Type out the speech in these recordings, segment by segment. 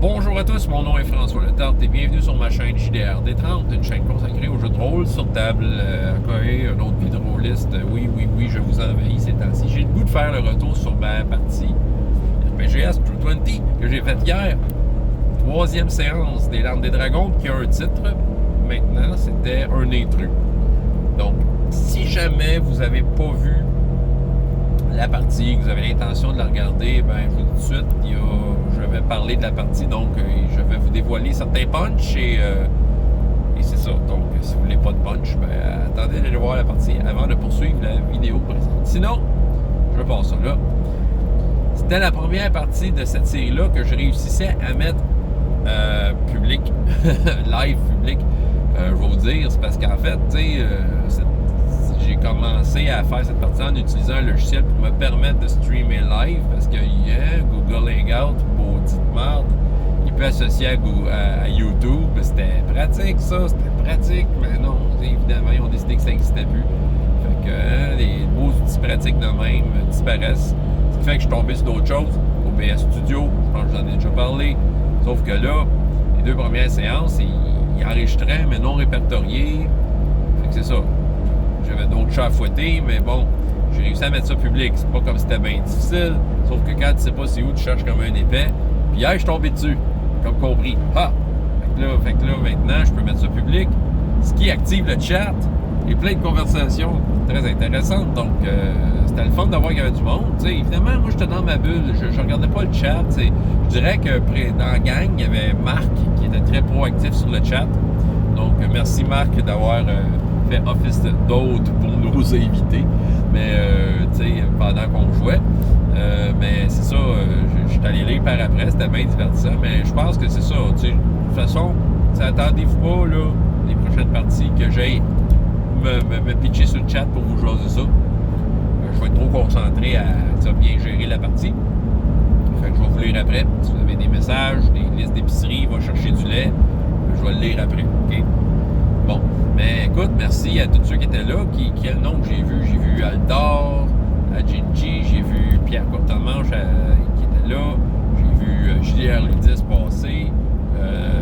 Bonjour à tous, mon nom est François Letarte et bienvenue sur ma chaîne JDR-D30, une chaîne consacrée aux jeux de rôle sur table, un autre vidéoliste. Oui, je vous envahis ces temps-ci. J'ai le goût de faire le retour sur ma partie RPGS True 20 que j'ai faite hier. Troisième séance des Larmes des Dragons qui a un titre. Maintenant, c'était un intrus. Donc, si jamais vous n'avez pas vu la partie, que vous avez l'intention de la regarder, ben je vous dis tout de suite, je vais parler de la partie, donc je vais vous dévoiler certains punchs et c'est ça. Donc, si vous voulez pas de punch, ben attendez d'aller voir la partie avant de poursuivre la vidéo présente. Sinon, je passe ça là. C'était la première partie de cette série-là que je réussissais à mettre public, live public. Je vais vous dire, c'est parce qu'en fait, tu sais, j'ai commencé à faire cette partie en utilisant un logiciel pour me permettre de streamer live parce que Google Hangout, maudite merde, il peut associer à YouTube. C'était pratique ça, c'était pratique, mais non, évidemment, ils ont décidé que ça n'existait plus. Fait que les beaux outils pratiques de même disparaissent. Ce qui fait que je suis tombé sur d'autres choses. OBS Studio, je pense que j'en ai déjà parlé. Sauf que là, les deux premières séances, ils enregistraient, mais non répertoriés. Fait que c'est ça. J'avais d'autres chats à fouetter, mais bon, j'ai réussi à mettre ça public. C'est pas comme si c'était bien difficile. Sauf que quand tu sais pas c'est où, tu cherches comme un épais. Puis hier, je suis tombé dessus. Comme compris. Ah! Fait que là, maintenant, je peux mettre ça public. Ce qui active le chat. Et plein de conversations très intéressantes. Donc, c'était le fun d'avoir qu'il y avait du monde. T'sais, évidemment, moi, j'étais dans ma bulle. Je regardais pas le chat. T'sais. Je dirais que dans la gang, il y avait Marc qui était très proactif sur le chat. Donc, merci Marc d'avoir fait office d'hôte pour nous éviter. Mais, tu sais, pendant qu'on jouait. Mais c'est ça, je suis allé lire par après. C'était bien divertissant. Mais je pense que c'est ça. De toute façon, attendez-vous pas, là, les prochaines parties que j'aille me pitcher sur le chat pour vous jaser ça. Je vais être trop concentré à bien gérer la partie. Fait que je vais vous lire après. Si vous avez des messages, des listes d'épicerie, va chercher du lait, je vais le lire après. OK? Bon. Mais écoute, merci à tous ceux qui étaient là. Quel nom que j'ai vu? J'ai vu Aldor, Ginji, j'ai vu Pierre Courtemanche qui était là. J'ai vu JDR Ludis passer.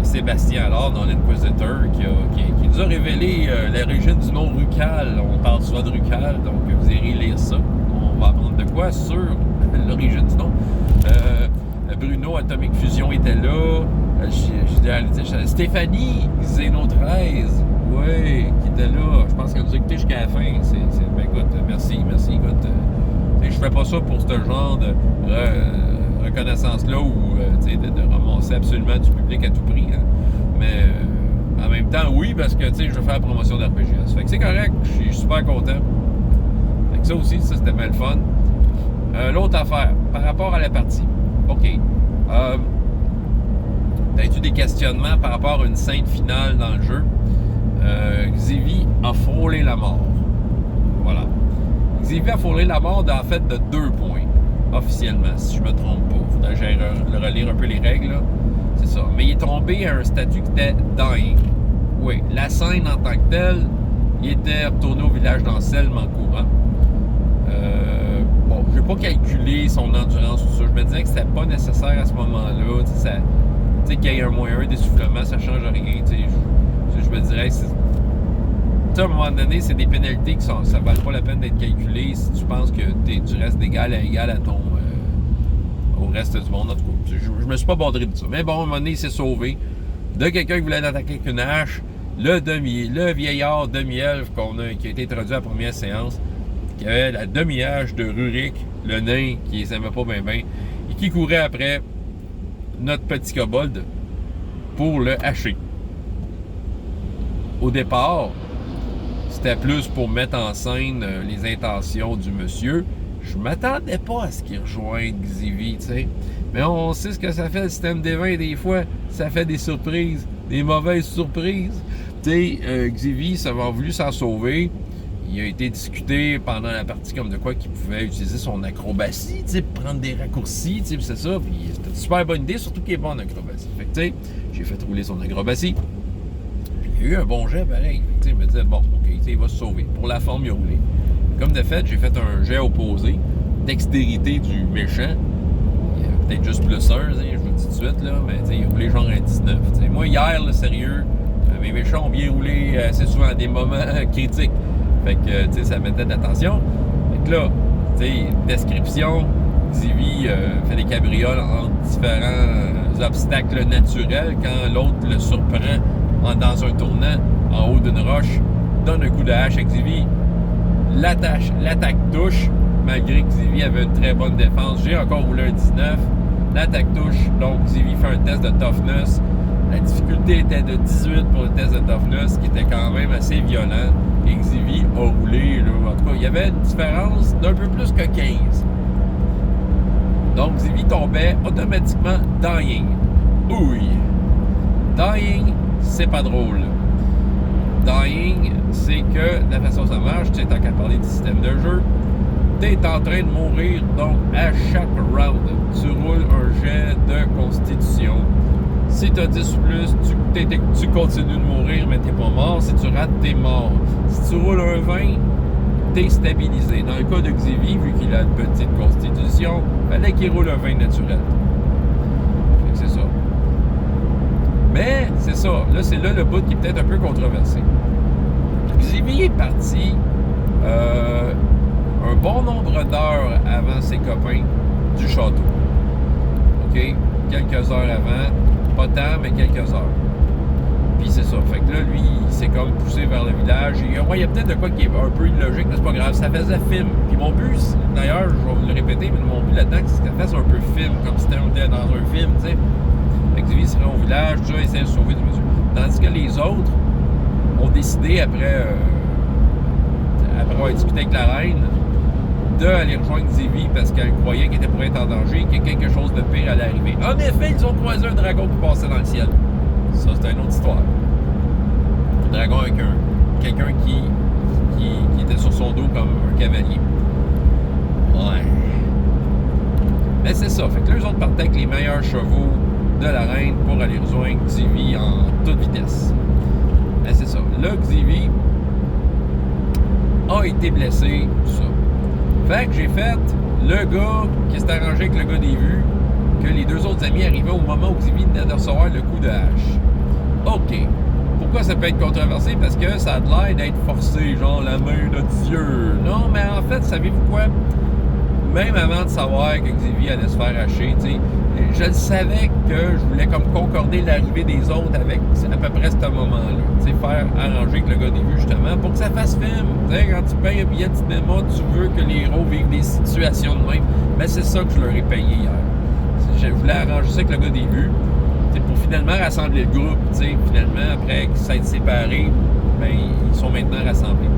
Sébastien alors dans l'Inquisitor qui nous a révélé l'origine du nom Rucal. On parle souvent de Rucal, donc vous irez lire ça. On va apprendre de quoi sur l'origine du nom. Bruno Atomic Fusion était là. Stéphanie Xeno 13, oui, qui était là. Je pense qu'elle nous a écouté jusqu'à la fin. Ben écoute, merci. Écoute, je fais pas ça pour ce genre de reconnaissance-là ou de ramasser absolument du public à tout prix. Hein. Mais en même temps, oui, parce que je veux faire la promotion d'RPGS. Fait que c'est correct, je suis super content. Fait que ça aussi, c'était bien le fun. L'autre affaire, par rapport à la partie. OK. T'as-tu des questionnements par rapport à une scène finale dans le jeu? Xevi a frôlé la mort. Voilà. Xevi a frôlé la mort en fait de 2 points. Officiellement, si je me trompe pas. Faudrait que j'aille relire un peu les règles, là. C'est ça. Mais il est tombé à un statut qui était dying. Oui, la scène en tant que telle, il était retourné au village d'Anselme en courant. Bon, j'ai pas calculé son endurance ou ça. Je me disais que c'était pas nécessaire à ce moment-là. Tu sais, qu'il y ait un -1 d'essoufflement, ça change rien. Je me dirais, à un moment donné, c'est des pénalités qui ça ne valent pas la peine d'être calculées si tu penses que tu restes d'égal à égal à ton au reste du monde. En tout cas, je me suis pas bordé de ça. Mais bon, à un moment donné, il s'est sauvé de quelqu'un qui voulait l'attaquer avec une hache, le vieillard demi-elfe qui a été introduit à la première séance, qui avait la demi-hache de Rurik, le nain qui les aimait pas bien, et qui courait après notre petit kobold pour le hacher. Au départ, c'était plus pour mettre en scène les intentions du monsieur. Je m'attendais pas à ce qu'il rejoigne Xevi, tu sais. Mais on sait ce que ça fait, le système des vins, des fois. Ça fait des surprises, des mauvaises surprises. Tu sais, Xevi, ça m'a voulu s'en sauver. Il a été discuté pendant la partie comme de quoi qu'il pouvait utiliser son acrobatie, tu sais, prendre des raccourcis, tu sais, c'est ça. Puis c'était une super bonne idée, surtout qu'il est bon en acrobatie. Fait que, tu sais, j'ai fait rouler son acrobatie. Il y a eu un bon jet pareil. Je me disais, bon, OK, il va se sauver. Pour la forme, il a roulé. Comme de fait, j'ai fait un jet opposé, dextérité du méchant. peut-être juste plus 1, je vous le dis tout de suite, là, mais il roulait genre un 19. T'sais. Moi, hier, là, sérieux, mes méchants ont bien roulé assez souvent à des moments critiques. Fait que, ça mettait de l'attention. Fait que là, description, Xavi fait des cabrioles en différents obstacles naturels quand l'autre le surprend dans un tournant en haut d'une roche, donne un coup de hache à Xavi. L'attaque touche, malgré que Xavi avait une très bonne défense. J'ai encore roulé un 19. L'attaque touche, donc Xavi fait un test de toughness. La difficulté était de 18 pour le test de toughness, qui était quand même assez violent. Et Xavi a roulé, là, en tout cas, il y avait une différence d'un peu plus que 15. Donc Xavi tombait automatiquement dying. Oui. Dying, c'est pas drôle. Dying, c'est que la façon dont ça marche, tu sais, tant qu'à parler du système de jeu, tu es en train de mourir, donc à chaque round, tu roules un jet de constitution. Si tu as 10 ou plus, tu continues de mourir, mais tu n'es pas mort. Si tu rates, tu es mort. Si tu roules un 20, tu es stabilisé. Dans le cas de Xavi, vu qu'il a une petite constitution, il fallait qu'il roule un 20 naturel. Fait que c'est ça. Mais c'est ça. Là, c'est là le bout qui est peut-être un peu controversé. Xavi est parti un bon nombre d'heures avant ses copains du château. OK? Quelques heures avant. Pas tant, mais quelques heures. Puis c'est ça. Fait que là, lui, il s'est comme poussé vers le village. Il y a peut-être de quoi qui est un peu illogique, mais c'est pas grave. Ça faisait film. Puis mon but, d'ailleurs, je vais vous le répéter, mais mon but là-dedans, c'est que ça fasse un peu film, comme si on était dans un film, tu sais. Fait que lui, il serait au village, déjà, essayer de sauver du monsieur. Tandis que les autres ont décidé, après avoir discuté avec la reine, d'aller rejoindre Xavi parce qu'elle croyait qu'il était pour être en danger et que quelque chose de pire allait arriver. En effet, ils ont croisé un dragon qui passait dans le ciel. Ça, c'est une autre histoire. Un dragon avec quelqu'un qui était sur son dos comme un cavalier. Ouais. Mais c'est ça. Fait que là, eux autres partaient avec les meilleurs chevaux de la reine pour aller rejoindre Xavi en toute vitesse. Mais c'est ça. Là, Xavi a été blessé, tout ça. Fait que j'ai fait le gars qui s'est arrangé avec le gars des vues, que les deux autres amis arrivaient au moment où Xavi venait de recevoir le coup de hache. OK. Pourquoi ça peut être controversé? Parce que ça a l'air d'être forcé, genre la main de Dieu. Non, mais en fait, savez-vous quoi? Même avant de savoir que Xavi allait se faire hacher, tu sais, je le savais que je voulais comme concorder l'arrivée des autres avec à peu près ce moment-là. Tu sais, faire arranger avec le gars des vues, justement, pour que ça fasse film. Tu sais, quand tu payes un billet de cinéma, tu veux que les héros vivent des situations de même. Mais c'est ça que je leur ai payé hier. Je voulais arranger ça avec le gars des vues, pour finalement rassembler le groupe. Tu sais, finalement, après que ça ait été séparé, ben, ils sont maintenant rassemblés.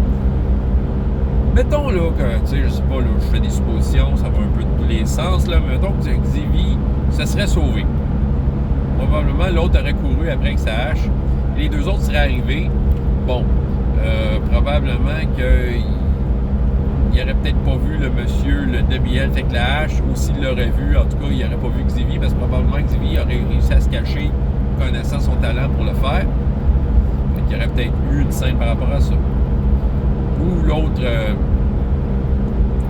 Mettons là que, tu sais, je sais pas, là, je fais des suppositions, ça va un peu de tous les sens, là, mais mettons que Xavi se serait sauvé. Probablement, l'autre aurait couru après que ça hache. Et les deux autres seraient arrivés. Bon, probablement qu'il n'aurait peut-être pas vu le monsieur, le demi-elfe avec la hache, ou s'il l'aurait vu, en tout cas, il n'aurait pas vu Xavi, parce que probablement Xavi aurait réussi à se cacher, connaissant son talent pour le faire. Fait qu'il y aurait peut-être eu une scène par rapport à ça. Ou l'autre,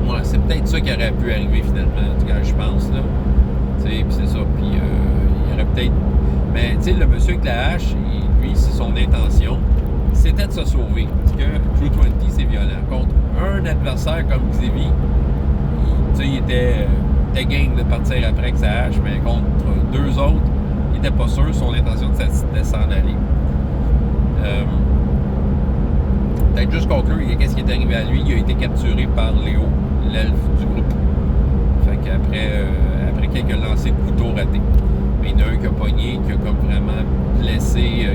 ouais, c'est peut-être ça qui aurait pu arriver finalement, en tout cas, je pense, là. Tu sais, puis c'est ça, puis il y aurait peut-être... Mais, tu sais, le monsieur avec la hache, lui, c'est son intention, c'était de se sauver. Parce que Crew 20, c'est violent. Contre un adversaire comme Xavi, tu sais, il était game de partir après avec sa hache, mais contre deux autres, il n'était pas sûr, son intention de s'en aller. Peut-être juste conclure, qu'est-ce qui est arrivé à lui? Il a été capturé par Léo, l'elfe du groupe. Fait qu'après quelques lancers de couteau ratés. Mais il y en a un qui a pogné, qui a comme vraiment blessé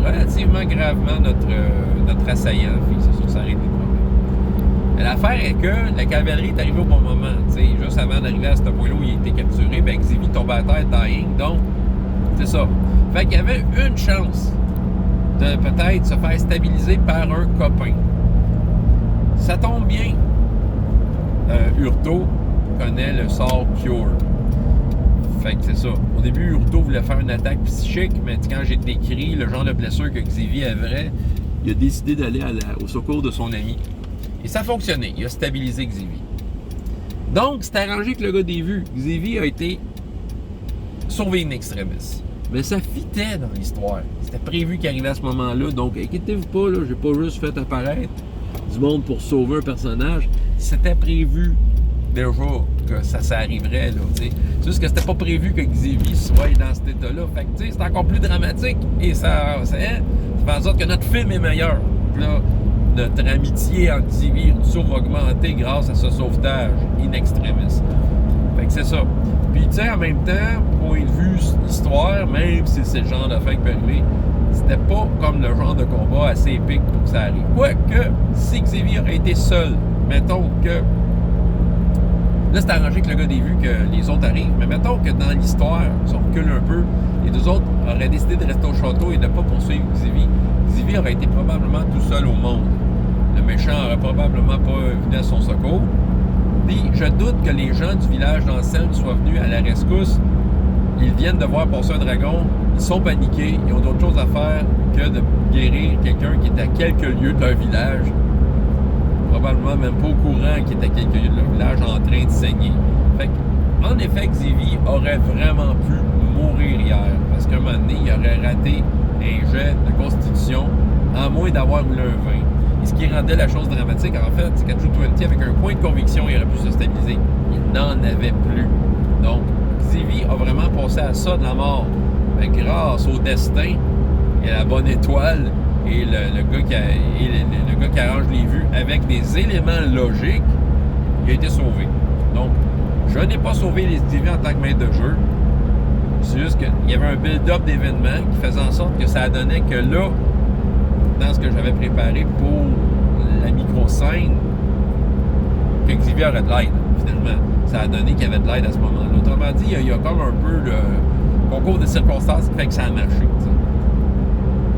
relativement gravement notre assaillant. Puis c'est sûr que ça arrête les problèmes. Mais l'affaire est que la cavalerie est arrivée au bon moment. T'sais, juste avant d'arriver à ce point-là où il a été capturé, ben Xavi tombait à terre dying. Donc, c'est ça. Fait qu'il y avait une chance de peut-être se faire stabiliser par un copain. Ça tombe bien. Urto connaît le sort Cure. Fait que c'est ça. Au début, Urto voulait faire une attaque psychique, mais quand j'ai décrit le genre de blessure que Xavi avait, il a décidé d'aller au secours de son ami. Et ça a fonctionné. Il a stabilisé Xavi. Donc, c'est arrangé que le gars des vues. Xavier a été sauvé in extremis. Mais ça fitait dans l'histoire. C'était prévu qu'il arrivait à ce moment-là. Donc, inquiétez-vous pas, là, j'ai pas juste fait apparaître du monde pour sauver un personnage. C'était prévu déjà que ça arriverait. C'est juste que c'était pas prévu que Xavier soit dans cet état-là. Fait que c'est encore plus dramatique. Et ça fait en sorte que notre film est meilleur. Là, notre amitié entre Xavier et Rousseau va augmenter grâce à ce sauvetage in extremis. Fait que c'est ça. Puis, tu sais, en même temps, point de vue histoire, même si c'est le genre de fin qui peut arriver, c'était pas comme le genre de combat assez épique pour que ça arrive. Quoique, si Xavier aurait été seul, mettons que... Là, c'est arrangé que le gars des vues que les autres arrivent, mais mettons que dans l'histoire, si on recule un peu, les deux autres auraient décidé de rester au château et de ne pas poursuivre Xavier. Xavier aurait été probablement tout seul au monde. Le méchant n'aurait probablement pas venu à son secours. Puis, je doute que les gens du village d'Anselme soient venus à la rescousse. Ils viennent de voir passer un dragon, ils sont paniqués, ils ont d'autres choses à faire que de guérir quelqu'un qui est à quelques lieues de leur village. Probablement même pas au courant qu'il est à quelques lieues de leur village en train de saigner. Fait que, en effet, Xavier aurait vraiment pu mourir hier. Parce qu'à un moment donné, il aurait raté un jet de constitution, à moins d'avoir eu un vin. Et ce qui rendait la chose dramatique, en fait, c'est qu'à True 20, avec un point de conviction, il aurait pu se stabiliser. Il n'en avait plus. Donc, Xavier a vraiment passé à ça de la mort. Mais grâce au destin et à la bonne étoile et le gars qui arrange les vues avec des éléments logiques, il a été sauvé. Donc, je n'ai pas sauvé les Xavier en tant que maître de jeu. C'est juste qu'il y avait un build-up d'événements qui faisait en sorte que ça donnait que là, dans ce que j'avais préparé pour la micro-scène, que Xavier aurait de l'aide, finalement. Ça a donné qu'il y avait de l'aide à ce moment-là. Autrement dit, il y a comme un peu le concours de circonstances qui fait que ça a marché. T'sais.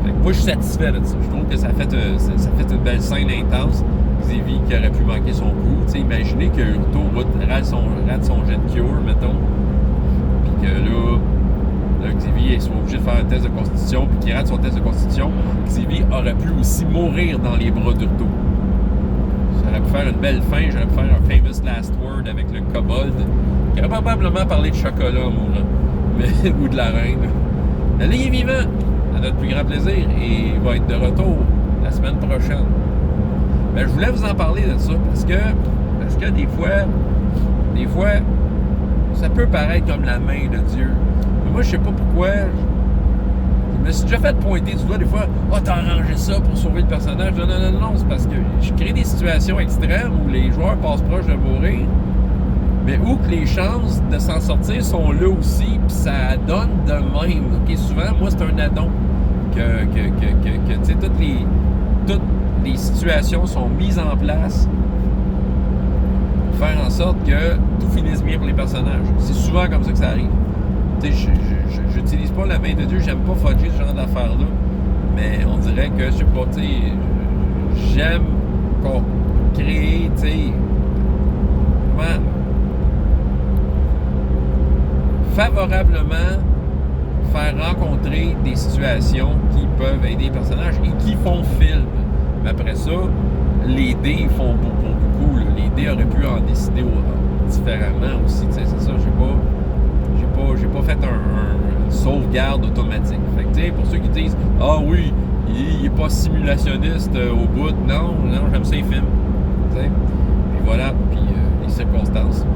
Fait que moi, je suis satisfait de ça. Je trouve que ça fait une belle scène intense. Xavier qui aurait pu manquer son coup. T'sais, imaginez que Hurto rate son jet de cure, mettons, puis que là, Xavier soit obligé de faire un test de constitution, puis qu'il rate son test de constitution, Xavier aurait pu aussi mourir dans les bras d'Hurto. J'aurais pu faire une belle fin, j'aurais pu faire un famous last word avec le kobold, qui aurait probablement parlé de chocolat en mourant, ou de la reine. La Ligue est vivant, à notre plus grand plaisir, et il va être de retour la semaine prochaine. Ben, je voulais vous en parler de ça, parce que des fois, ça peut paraître comme la main de Dieu. Mais moi, je sais pas pourquoi. Je me suis déjà fait pointer du doigt des fois. « Ah, t'as arrangé ça pour sauver le personnage. » Non, c'est parce que je crée des situations extrêmes où les joueurs passent proche de mourir, mais où que les chances de s'en sortir sont là aussi, puis ça donne de même. Okay? Souvent, moi, c'est un addon que tu sais, toutes les situations sont mises en place pour faire en sorte que tout finisse bien pour les personnages. C'est souvent comme ça que ça arrive. Tu sais, j'utilise pas la main de Dieu, j'aime pas fudger ce genre d'affaires-là, mais on dirait que, je sais pas, tu sais, j'aime créer, tu sais, favorablement faire rencontrer des situations qui peuvent aider les personnages et qui font film. Mais après ça, les dés font beaucoup. Là. Les dés auraient pu en décider différemment aussi, tu sais, c'est ça, j'ai pas fait un sauvegarde automatique. Fait que, tu sais, pour ceux qui disent « Ah oui, il est pas simulationniste au bout. » Non, j'aime ça les films. Tu sais, puis voilà, puis les circonstances.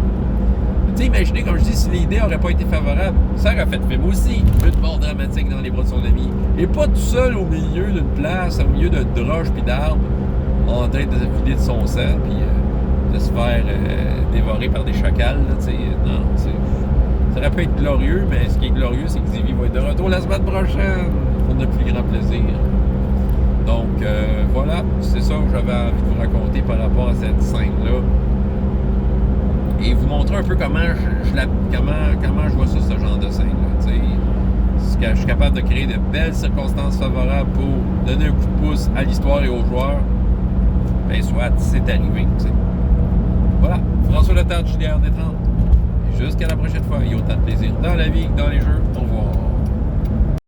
Tu sais, imaginez, comme je dis, si l'idée n'aurait pas été favorable, ça aurait fait film aussi. Une mort dramatique dans les bras de son ami. Et pas tout seul au milieu d'une place, au milieu de droches puis d'arbres, en train de se vider de son sang, puis de se faire dévorer par des chacals. Là, tu sais, non, ça aurait pu être glorieux, mais ce qui est glorieux, c'est que Xavier va être de retour la semaine prochaine pour notre plus grand plaisir. Donc, voilà, c'est ça que j'avais envie de vous raconter par rapport à cette scène-là. Et vous montrer un peu comment je vois ça, ce genre de scène-là. Je suis capable de créer de belles circonstances favorables pour donner un coup de pouce à l'histoire et aux joueurs. Ben, soit c'est arrivé. T'sais. Voilà, François Letard, JDR des 30. Jusqu'à la prochaine fois, il y a autant de plaisir dans la vie que dans les jeux. On vous